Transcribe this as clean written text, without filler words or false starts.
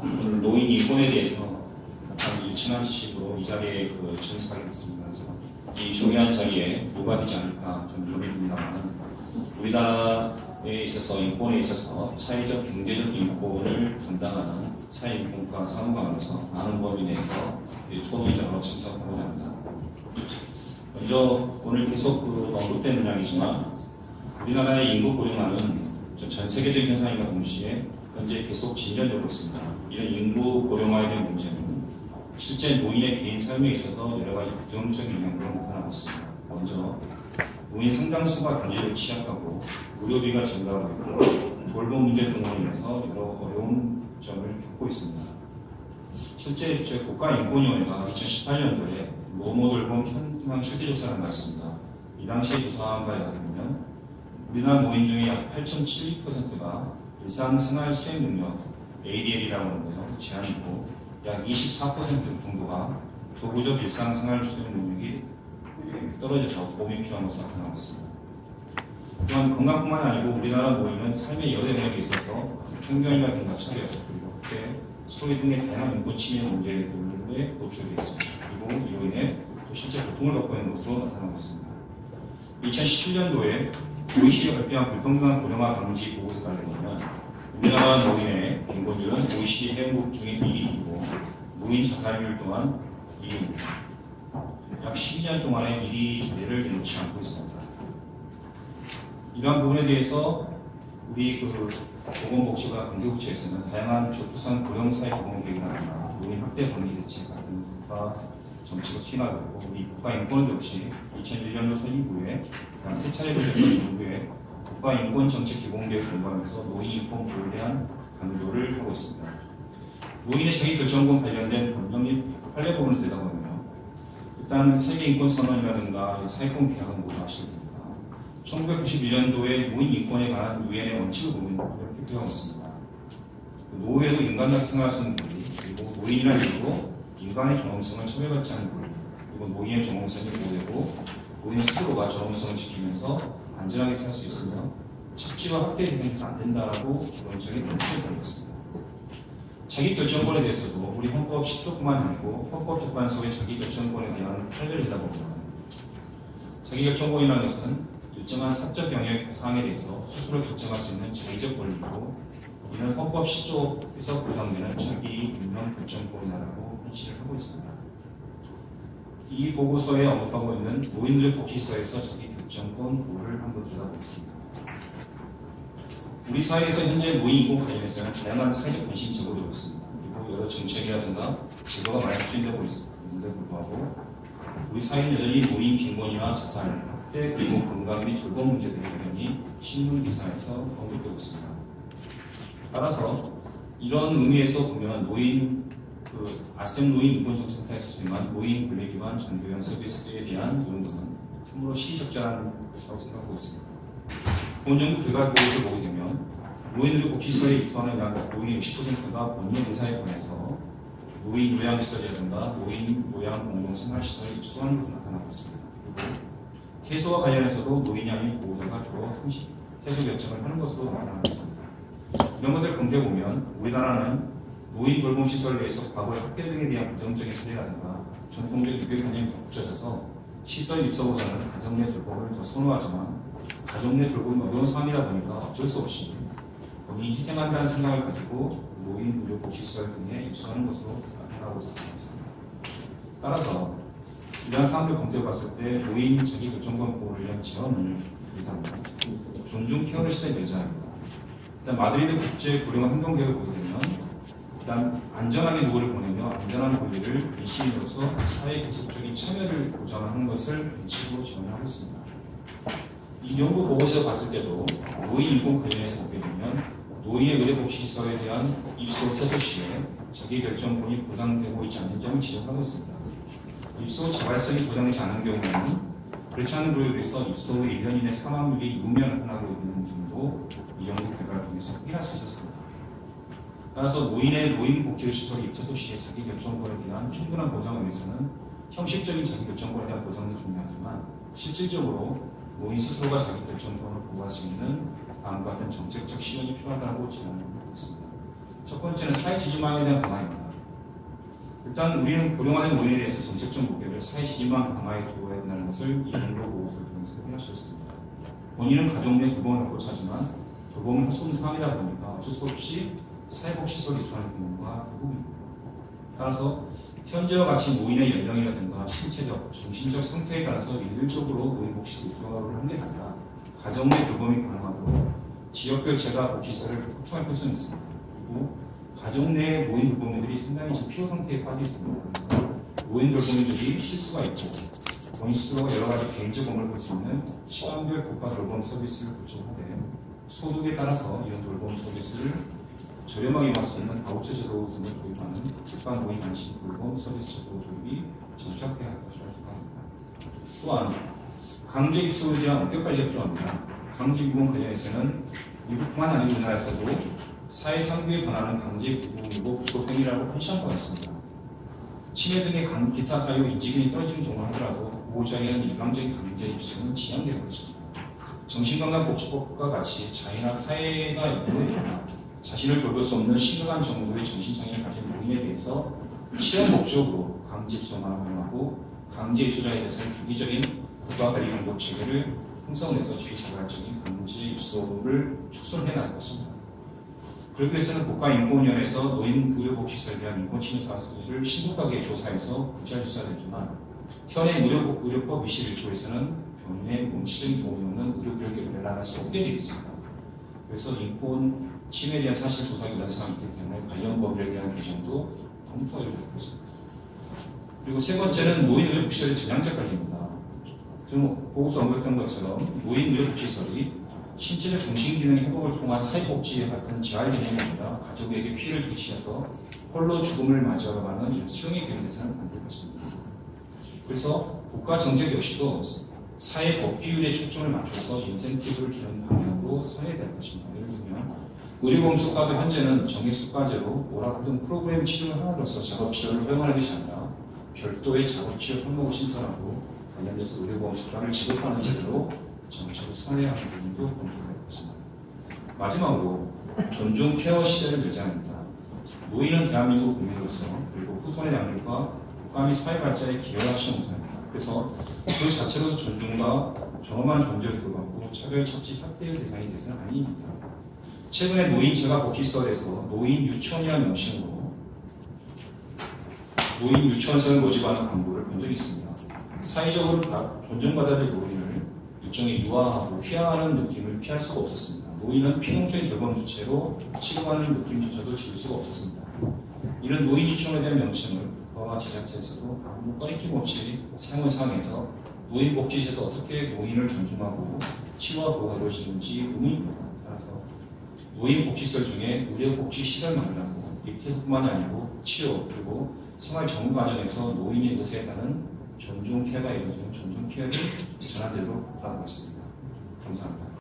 오늘 노인 인권에 대해서 가장 일치한 지식으로 이 자리에 참석하게 됐습니다. 그래서 이 중요한 자리에 누가 되지 않을까 좀 의문입니다만, 우리나라에 있어서 인권에 있어서 사회적, 경제적 인권을 담당하는 사회인권과 사무관으로서 많은 법에 대해서 토론자로 참석하고자 합니다. 먼저 오늘 계속 언급된 문항이지만, 우리나라의 인구 고령화는 전 세계적 현상임과 동시에 현재 계속 진전되고 있습니다. 이런 인구 고령화에 대한 문제는 실제 노인의 개인 삶에 있어서 여러 가지 부정적인 영향으로 나타나고 있습니다. 먼저 노인 상당수가 경제적 취약하고 의료비가 증가하고 있고 돌봄 문제 등으로 인해서 여러 어려운 점을 겪고 있습니다. 실제 국가인권위원회가 2018년도에 노모돌봄 현황 실태조사를 나왔습니다. 이 당시에 조사한 바에 따르면 우리나라 노인 중에 약 8.72%가 일상생활 수행 능력 ADL이라고 하는데요, 제한이고 약 24% 정도가 도구적 일상생활 수행 능력이 떨어져서 도움이 필요한 것으로 나타나고 있습니다. 또한 건강뿐만 아니고 우리나라 노인은 삶의 여러 영역에 있어서 편견이라든가 차별, 그리고 학대, 소외 등의 다양한 인권 침해 문제들에 노출되어 있습니다. 그리고 이로 인해 또 실제 고통을 겪고 있는 것으로 나타나고 있습니다. 2017년도에 OECD가 발표한 불평등한 고령화 방지 보고서에 따르면 우리나라 노인의 빈곤율은 OECD 회원국 중에 1위이고 노인 자살률 또한 2위입니다. 약 12년 동안의 1위 자리를 놓지 않고 있습니다. 이러한 부분에 대해서 우리 보건복지부와 관계부처에서는 다양한 저출산 고령사회 개선계획이라든가 노인 학대 방지 대책 같은 정책을 수행하고, 우리 국가인권도 역시 2001년도 설립 이후에 약 3차례 걸쳐서 정부의 국가인권정책 기본계획을 공부하면서 노인 인권 보호에 대한 강조를 하고 있습니다. 노인의 자기결정권 관련된 법령 및 판례 부분을 들여다보면요, 일단 세계인권선언이라든가 사회권 규약은 모두 아시게 됩니다. 1991년도에 노인 인권에 관한 유엔의 원칙을 보면 이렇게 되어 있습니다. 노후에도 인간답게 생활할 수 있는 권리, 그리고 노인이라는 이유로 인간의 존엄성을 차별받지 않는 권리, 그리고 노인의 존엄성이 보호되고 노인 스스로가 존엄성을 지키면서 안전하게 살 수 있으며 착취와 학대에 대해서 안 된다라고 기본적인 원칙을 걸었습니다. 자기결정권에 대해서도 우리 헌법 10조뿐만 아니고 헌법재판소의 자기결정권에 대한 판례를 내다보면 자기결정권이라는 것은 일정한 사적 영역 사항에 대해서 스스로 결정할 수 있는 자의적 권리이고, 이는 헌법 10조에서 보장되는 자기 임명 결정권이라고 인식을 하고 있습니다. 이 보고서에 언급하고 있는 노인들 복지서에서 자기결정권 보호를 한번 들여다보겠습니다. 우리 사회에서 현재 노인 인권 관련해서는 다양한 사회적 관심이 제고되고 있습니다. 그리고 여러 정책이라든가 제도가 많이 추진되고 있는데 불구하고 우리 사회는 여전히 노인 빈곤이나 자살, 학대, 그리고 건강 및 돌봄 문제들이 여전히 신문 기사에서 언급되고 있습니다. 따라서 이런 의미에서 보면 아셈 노인 인권정책센터에서 수행한 노인 권리기반 전교형 서비스에 대한 노력은 충분히 시의적절한 것이라고 생각하고 있습니다. 본 연구 결과 보고서를 보게 되면 노인들 복지소에 입소하는 약 노인 60%가 본인 의사에 관해서 노인 요양시설이라든가 노인 요양 공동생활시설에 입소하는 것으로 나타나고 있습니다. 그리고 퇴소와 관련해서도 노인이 아닌 보호자가 주로 퇴소 결정을 하는 것으로 나타나고 있습니다. 이런 것들을 검토해보면 우리나라는 노인 돌봄 시설을 위해서 과거의 학대 등에 대한 부정적인 사례라든가 전통적 유교관념이 덧붙여져서 시설 입소보다는 가정 내 돌봄을 더 선호하지만 가정 내 돌봄이 어려운 상황이다 보니까 어쩔 수 없이 본인이 희생한다는 생각을 가지고 노인 의료복지시설 등에 입소하는 것으로 나타나고 있습니다. 따라서 이러한 사항을 검토해봤을 때 노인 자기결정권 보호를 위한 제언을 드리자면 존중 케어를 시대에 내자입니다. 일단 마드리드 국제 고령화 행동계획을 보게 되면 일단 안전하게 노후를 보내며 안전한 권리를 민시민으로서 사회 계속적인 참여를 보장하는 것을 원칙으로 지원하고 있습니다. 이 연구 보고서에 봤을 때도 노인 인권 관련해서 보게 되면 노인의 의료복지시설에 대한 입소 퇴소 시에 자기결정권이 보장되고 있지 않는 점을 지적하고 있습니다. 입소 자발성이 보장되지 않은 경우에는 그렇지 않은 그룹에 비해서 입소 후 1년 이내 사망률이 6명 나타나고 있는 점도 이 연구 결과를 통해서 확인할 수 있었습니다. 따라서 노인의 노인복지시설 입퇴소 시에 자기결정권에 대한 충분한 보장을 위해서는 형식적인 자기결정권에 대한 보장도 중요하지만 실질적으로 노인 스스로가 자기결정권을 보호할 수 있는 다음과 같은 정책적 시연이 필요하다고 제안하고 있습니다. 첫 번째는 사회 지지망에 대한 강화입니다. 일단 우리는 고령화된 노인에 대해서 정책적 목표를 사회 지지망 강화에 두어야 한다는 것을 이행로 보호를 통해서 확인할 수 있습니다. 본인은 가족 내 돌봄을 받고 차지만 돌봄은 할 수 없는 상황이다 보니까 어쩔 수 없이 사회복지소에 입소하는 경우가 대부분입니다. 따라서 현재와 같이 노인의 연령이라든가 신체적, 정신적 상태에 따라서 일률적으로 노인복지소 입소를 하는 게 아니라 가정 내 돌봄이 가능하도록 지역별 재가 복지소를 확충할 필요성이 있습니다. 그리고 가정 내 노인 돌봄이들이 상당히 지금 피로 상태에 빠져 있습니다. 그래서 노인 돌봄이들이 실수가 있고 본인 스스로가 여러 가지 개인적 업무를 볼 수 있는 시간별 국가 돌봄 서비스를 구축하되 소득에 따라서 이런 돌봄 서비스를 저렴하게 받을 수 있는 바우처 제도 등을 도입하는 국가 노인 안심 돌봄 서비스 제도 도입이 정착돼야 할 것이라고 생각합니다. 또한 강제 입소에 대한 엄격 관리가 필요합니다. 강제 입원 관련해서는 미국뿐만 아니고 우리나라에서도 사회 상규에 관한 강제 구금이고 부속행위라고 표시한 바가 있습니다. 치매 등의 기타 사유 인지기능이 떨어지는 경우를 하더라도 보호자에 의한 일방적인 강제 입소는 지양되는 것입니다. 정신건강복지법과 같이 자해나 타해가 있는 자신을 돌볼 수 없는 심각한 정도의 정신장애를 가진 노인에 대해서 실현 목적으로 강제 입소만 허용하고 강제 입소자에 대해서는 주기적인 국가관리 감독 체계를 형성해서 제자발적인 강제 입소를 축소해 나갈 것입니다. 그러기 위해서는 국가인권위원회에서 노인 의료복지시설에 대한 인권침해 사실을 신속하게 조사해서 구체화 수사되지만 현행 의료법 21조에서는 병인의 원칙적인 도움이 없는 의료비용을 내라할 수 없게 되어 있습니다. 그래서 인권 침해에 대한 사실 조사가 이런 사항이 있기 때문에 관련 법률에 대한 규정도 검토가 이루어질 것입니다. 그리고 세 번째는 노인 의료복지시설의 전향적 관리입니다. 지금 보고서 언급했던 것처럼 노인 의료복지시설이 신체적 정신기능 회복을 통한 사회복지와 같은 재활 개념이 아니라 가족에게 피해를 주시해서 홀로 죽음을 맞이하러 가는 이런 수용의 개념에서는 안 될 것입니다. 그래서 국가 정책 역시도 사회 법규율에 초점을 맞춰서 인센티브를 주는 방향으로 서야 될 것입니다. 예를 들면 의료보험 수가도 현재는 정액 수가제로 오락등 프로그램 치료를 하나로서 작업치료를 허용하는 것이 아니라 별도의 작업치료 항목을 신설하고 관련돼서 의료보험 수가를 지급하는 제도로 정책을 선회하는 부분도 검토될 것입니다. 마지막으로 존중 케어 시대를 배제합니다. 노인은 대한민국 국민으로서 그리고 후손의 양육과 국가 및 사회 발전에 기여하지 못합니다. 그래서 그 자체로 존중과 존엄한 존재를 부여받고 차별, 착취, 학대의 대상이 돼서는 아닙니다. 최근에 노인 재가복지시설에서 노인 유치원이라는 명칭으로 노인 유치원생을 모집하는 광고를 본 적이 있습니다. 사회적으로 존중받아야 될 노인을 일종의 유아하고 휘하하는 느낌을 피할 수가 없었습니다. 노인은 피동적인 결과물 주체로 치료하는 느낌조차도 지울 수가 없었습니다. 이런 노인 유치원에 대한 명칭을 국가와 제작자에서도 아무 꺼리낌 없이 사용한 상황에서 노인복지시에서 어떻게 노인을 존중하고 치료와 보호가 이루어지는지 의문입니다. 따라서 노인복지시설 중에 의료복지시설만이라고 입퇴소뿐만 아니고 치료 그리고 생활 전문 과정에서 노인의 의사에 따른 존중 케어가 이루어지는 존중 케어를 전환되도록 바라고 있습니다. 감사합니다.